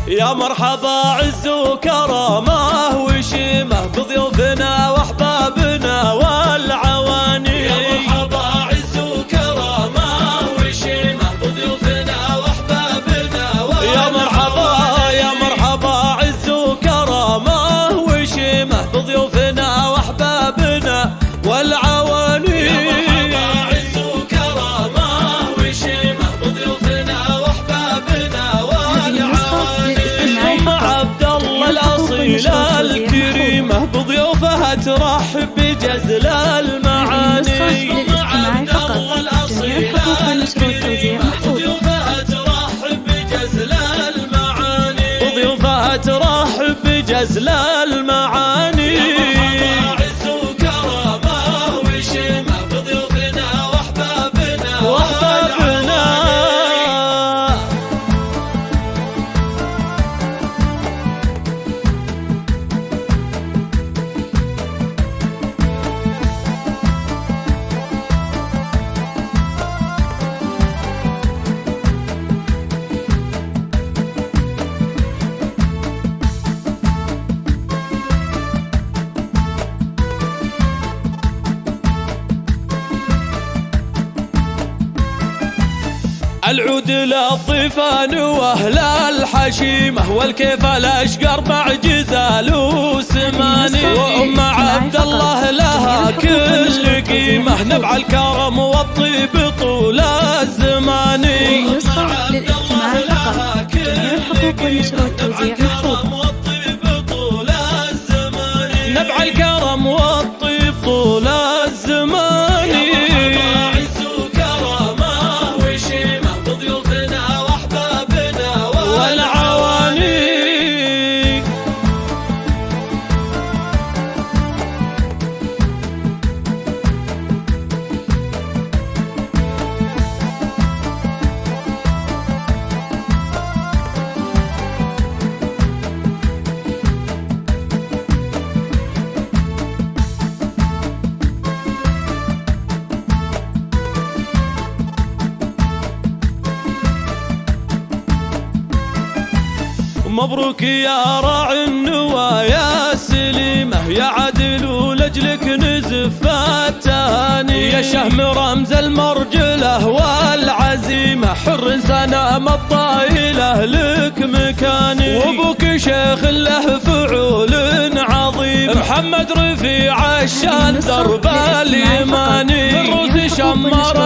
يا مرحبا عز وكرامه وشيمه بضيوفنا واحبابنا والعواني. يا مرحبا عز وكرامه وشيمه بضيوفنا واحبابنا والعواني. يا مرحبا عز وكرامه وشيمه بضيوفنا واحبابنا والعواني. الكريمة بضيوفها ترحب بجزل المعاني. عبد الله الأصيل الكريمة بضيوفها ترحب بجزل المعاني. بضيوفها ترحب بجزل المعاني. عز وكرامه وشيمه بضيوفنا واحبابنا. العود للضيفان واهل الحشيمه والكيف الاشقر بعجزال وسماني. وام عبد الله لها كل قيمه نبع الكرم والطيب طول الزمان. يصفر للاستماع فقط. جميع الحقوق والنشر والتوزيع محفوظ. نبع الكرم والطيب طول الزمان. مبروك يا راعي النوايا سليمة يا عدل لأجلك نزف التهاني. يا شهم رمز المرجلة والعزيمة حر سنام الطايلة لك مكاني. وابوك شيخ له فعول عظيم محمد رفيع الشان درب اليماني. الروس شمر